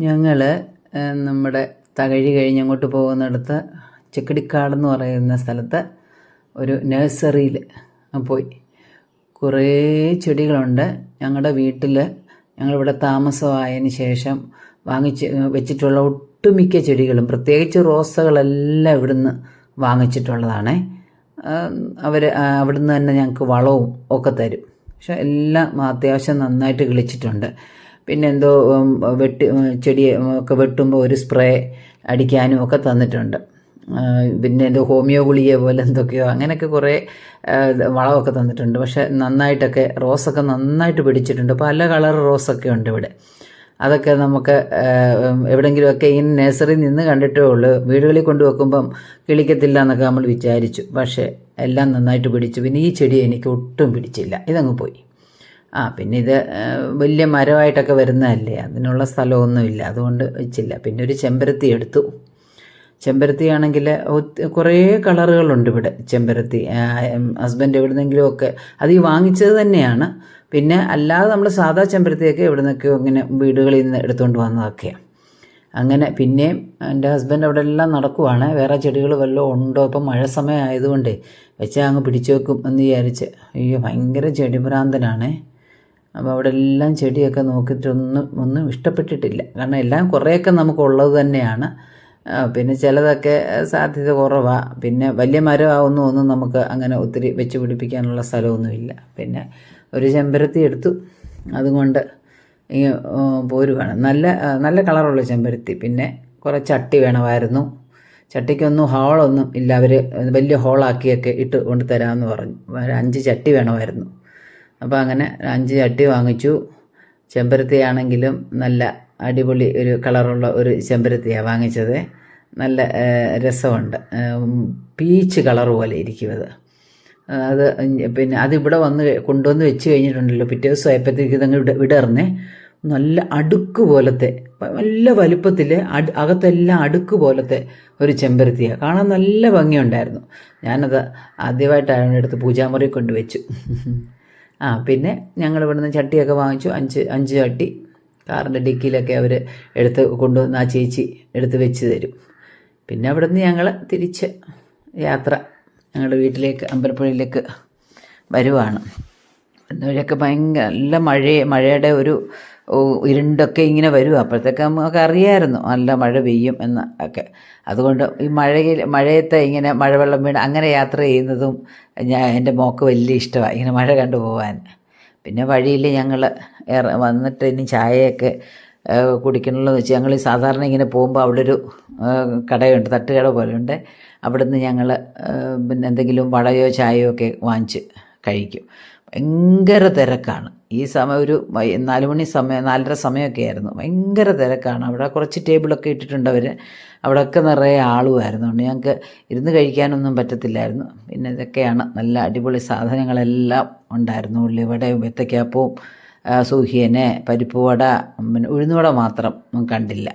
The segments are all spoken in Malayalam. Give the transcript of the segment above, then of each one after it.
ഞങ്ങൾ നമ്മുടെ തകഴി കഴിഞ്ഞ് അങ്ങോട്ട് പോകുന്നിടത്ത് ചെക്കടിക്കാടെന്ന് പറയുന്ന സ്ഥലത്ത് ഒരു നഴ്സറിയിൽ പോയി. കുറേ ചെടികളുണ്ട്. ഞങ്ങളുടെ വീട്ടിൽ ഞങ്ങളിവിടെ താമസമായതിന് ശേഷം വാങ്ങിച്ച് വെച്ചിട്ടുള്ള ഒട്ടുമിക്ക ചെടികളും, പ്രത്യേകിച്ച് റോസകളെല്ലാം ഇവിടുന്ന് വാങ്ങിച്ചിട്ടുള്ളതാണ്. അവിടുന്ന് തന്നെ ഞങ്ങൾക്ക് വളവും ഒക്കെ തരും. പക്ഷെ എല്ലാം അത്യാവശ്യം നന്നായിട്ട് കിളിച്ചിട്ടുണ്ട്. പിന്നെ എന്തോ ചെടി ഒക്കെ വെട്ടുമ്പോൾ ഒരു സ്പ്രേ അടിക്കാനും ഒക്കെ തന്നിട്ടുണ്ട്. പിന്നെ എന്തോ ഹോമിയോ ഗുളിക പോലെ എന്തൊക്കെയോ അങ്ങനെയൊക്കെ കുറേ വളമൊക്കെ തന്നിട്ടുണ്ട്. പക്ഷെ നന്നായിട്ടൊക്കെ റോസൊക്കെ നന്നായിട്ട് പിടിച്ചിട്ടുണ്ട്. പല കളർ റോസൊക്കെ ഉണ്ട് ഇവിടെ. അതൊക്കെ നമുക്ക് എവിടെയെങ്കിലുമൊക്കെ ഇങ്ങനെ നഴ്സറിയിൽ നിന്ന് കണ്ടിട്ടേ ഉള്ളൂ. വീടുകളിൽ കൊണ്ട് വെക്കുമ്പം കിളിക്കത്തില്ല എന്നൊക്കെ നമ്മൾ വിചാരിച്ചു. പക്ഷേ എല്ലാം നന്നായിട്ട് പിടിച്ചു. പിന്നെ ഈ ചെടി എനിക്ക് ഒട്ടും പിടിച്ചില്ല, ഇതങ്ങ് പോയി. പിന്നെ ഇത് വലിയ മരമായിട്ടൊക്കെ വരുന്നതല്ലേ, അതിനുള്ള സ്ഥലമൊന്നുമില്ല, അതുകൊണ്ട് വെച്ചില്ല. പിന്നെ ഒരു ചെമ്പരത്തി എടുത്തു. ചെമ്പരത്തിയാണെങ്കിൽ കുറേ കളറുകളുണ്ട് ഇവിടെ. ചെമ്പരത്തി ഹസ്ബൻഡ് എവിടുന്നെങ്കിലുമൊക്കെ അത് ഈ വാങ്ങിച്ചത് തന്നെയാണ്. പിന്നെ അല്ലാതെ നമ്മൾ സാധാ ചെമ്പരത്തിയൊക്കെ എവിടെ നിന്നൊക്കെയോ ഇങ്ങനെ വീടുകളിൽ നിന്ന് എടുത്തുകൊണ്ട് വന്നതൊക്കെയാണ്. അങ്ങനെ പിന്നെയും എൻ്റെ ഹസ്ബൻഡ് അവിടെ എല്ലാം നടക്കുവാണ്. വേറെ ചെടികൾ വല്ലതും ഉണ്ടോ, ഇപ്പം മഴ സമയം ആയതുകൊണ്ട് വെച്ചാൽ അങ്ങ് പിടിച്ചു വെക്കും എന്ന് വിചാരിച്ച്. അയ്യോ, ഭയങ്കര ചെടിഭ്രാന്തനാണേ. അപ്പോൾ അവിടെ എല്ലാം ചെടിയൊക്കെ നോക്കിയിട്ടൊന്നും ഇഷ്ടപ്പെട്ടിട്ടില്ല. കാരണം എല്ലാം കുറേയൊക്കെ നമുക്കുള്ളത് തന്നെയാണ്. പിന്നെ ചിലതൊക്കെ സാധ്യത കുറവാണ്. പിന്നെ വലിയ മരമാവുന്നൊന്നും നമുക്ക് അങ്ങനെ ഒത്തിരി വെച്ച് പിടിപ്പിക്കാനുള്ള സ്ഥലമൊന്നുമില്ല. പിന്നെ ഒരു ചെമ്പരത്തി എടുത്തു, അതുകൊണ്ട് പോരുവാണ്. നല്ല കളറുള്ള ചെമ്പരത്തി. പിന്നെ കുറേ ചട്ടി വേണമായിരുന്നു. ചട്ടിക്കൊന്നും ഹോളൊന്നും ഇല്ല, അവർ വലിയ ഹോളാക്കിയൊക്കെ ഇട്ട് കൊണ്ട് തരാമെന്ന് പറഞ്ഞു. 5 ചട്ടി വേണമായിരുന്നു. അപ്പോൾ അങ്ങനെ 5 ചട്ടി വാങ്ങിച്ചു. ചെമ്പരത്തിയാണെങ്കിലും നല്ല അടിപൊളി ഒരു കളറുള്ള ഒരു ചെമ്പരത്തിയാണ് വാങ്ങിച്ചത്. നല്ല രസമുണ്ട്, പീച്ച് കളർ പോലെ ഇരിക്കും അത്. പിന്നെ അതിവിടെ കൊണ്ടുവന്ന് വെച്ച് കഴിഞ്ഞിട്ടുണ്ടല്ലോ, പിറ്റേ ദിവസം ആയപ്പോഴത്തേക്ക് ഇതങ്ങ് വിടർന്നേ. നല്ല അടുക്ക് പോലത്തെ, നല്ല വലുപ്പത്തിൽ അകത്തെല്ലാം അടുക്ക് പോലത്തെ ഒരു ചെമ്പരത്തിയാണ്. കാണാൻ നല്ല ഭംഗിയുണ്ടായിരുന്നു. ഞാനത് ആദ്യമായിട്ടാണ് എടുത്ത് പൂജാമുറി കൊണ്ടുവച്ചു. പിന്നെ ഞങ്ങൾ ഇവിടുന്ന് ചട്ടിയൊക്കെ വാങ്ങിച്ചു. 5 ചട്ടി കാറിൻ്റെ ഡിക്കിയിലൊക്കെ അവർ എടുത്ത് കൊണ്ടുവന്ന് ആ ചേച്ചി എടുത്ത് വെച്ച് തരും. പിന്നെ അവിടെ നിന്ന് ഞങ്ങൾ തിരിച്ച് യാത്ര ഞങ്ങളുടെ വീട്ടിലേക്ക്, അമ്പലപ്പുഴയിലേക്ക് വരുവാണ്. വഴിയൊക്കെ ഭയങ്കര നല്ല മഴയുടെ ഒരു ഇരുണ്ടൊക്കെ ഇങ്ങനെ വരും. അപ്പോഴത്തേക്ക് നമുക്ക് അറിയാമായിരുന്നു നല്ല മഴ പെയ്യും എന്ന് ഒക്കെ. അതുകൊണ്ട് ഈ മഴയത്ത് ഇങ്ങനെ മഴവെള്ളം വീണ് അങ്ങനെ യാത്ര ചെയ്യുന്നതും എൻ്റെ മോൾക്ക് വലിയ ഇഷ്ടമാണ്, ഇങ്ങനെ മഴ കണ്ടു പോകാൻ. പിന്നെ വഴിയിൽ ഞങ്ങൾ വന്നിട്ട് ഇനി ചായയൊക്കെ കുടിക്കണമെന്ന് വെച്ച് ഞങ്ങൾ സാധാരണ ഇങ്ങനെ പോകുമ്പോൾ അവിടെ ഒരു കടയുണ്ട്, തട്ടുകട പോലെയുണ്ട്. അവിടെ നിന്ന് ഞങ്ങൾ പിന്നെ എന്തെങ്കിലും വടയോ ചായയോ ഒക്കെ വാങ്ങിച്ച് കഴിക്കും. ഭയങ്കര തിരക്കാണ് ഈ സമയം. ഒരു 4 മണി സമയം, 4:30 സമയമൊക്കെ ആയിരുന്നു. ഭയങ്കര തിരക്കാണ്. അവിടെ കുറച്ച് ടേബിളൊക്കെ ഇട്ടിട്ടുണ്ട് അവർ. അവിടെയൊക്കെ നിറയെ ആളുമായിരുന്നു. അതുകൊണ്ട് ഞങ്ങൾക്ക് ഇരുന്ന് കഴിക്കാനൊന്നും പറ്റത്തില്ലായിരുന്നു. പിന്നെ ഇതൊക്കെയാണ്, നല്ല അടിപൊളി സാധനങ്ങളെല്ലാം ഉണ്ടായിരുന്നു. ഉള്ളിവടയും വെത്തയ്ക്കാപ്പവും സൂഹിയന്, പരിപ്പ് വട, പിന്നെ ഉഴുന്നുവട മാത്രം കണ്ടില്ല.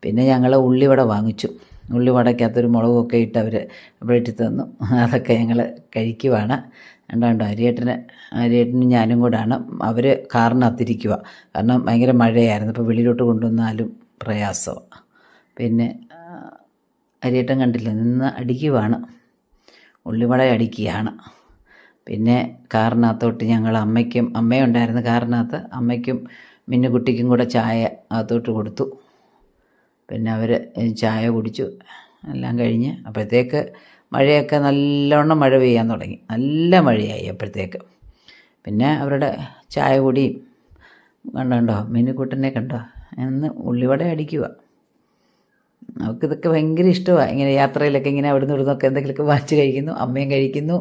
പിന്നെ ഞങ്ങൾ ഉള്ളിവട വാങ്ങിച്ചു. ഉള്ളിവടയ്ക്കകത്തൊരു മുളകൊക്കെ ഇട്ട് അവർ വെട്ടി തന്നു. അതൊക്കെ ഞങ്ങൾ കഴിക്കുവാണ്. രണ്ടാണ്ടോ അരിയേട്ടനും ഞാനും കൂടാണ്. അവർ കാറിനകത്തിരിക്കുക, കാരണം ഭയങ്കര മഴയായിരുന്നു. ഇപ്പോൾ വെളിയിലോട്ട് കൊണ്ടുവന്നാലും പ്രയാസമാണ്. പിന്നെ അരിയേട്ടൻ കണ്ടില്ല, നിന്ന് അടിക്കുവാണ്, ഉള്ളിവട അടിക്കുകയാണ്. പിന്നെ കാറിനകത്തോട്ട് ഞങ്ങൾ അമ്മയുണ്ടായിരുന്നു കാറിനകത്ത്. അമ്മയ്ക്കും മിന്നുകുട്ടിക്കും കൂടെ ചായ അകത്തോട്ട് കൊടുത്തു. പിന്നെ അവർ ചായ കുടിച്ചു. എല്ലാം കഴിഞ്ഞ് അപ്പോഴത്തേക്ക് മഴയൊക്കെ നല്ലവണ്ണം മഴ പെയ്യാൻ തുടങ്ങി. നല്ല മഴയായി അപ്പോഴത്തേക്ക്. പിന്നെ അവരുടെ ചായ കുടിയും കണ്ടോ, മിന്നുകുട്ടനെ കണ്ടോ, എന്ന് ഉള്ളിവട അടിക്കുക. നമുക്കിതൊക്കെ ഭയങ്കര ഇഷ്ടമാണ്. ഇങ്ങനെ യാത്രയിലൊക്കെ ഇങ്ങനെ അവിടെ നിന്ന് ഇവിടുന്നൊക്കെ എന്തെങ്കിലുമൊക്കെ വാങ്ങിച്ച് കഴിക്കുന്നു. അമ്മയും കഴിക്കുന്നു.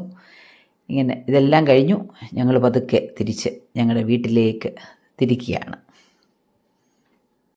ഇങ്ങനെ ഇതെല്ലാം കഴിഞ്ഞു ഞങ്ങൾ പതുക്കെ തിരിച്ച് ഞങ്ങളുടെ വീട്ടിലേക്ക് തിരിക്കുകയാണ്.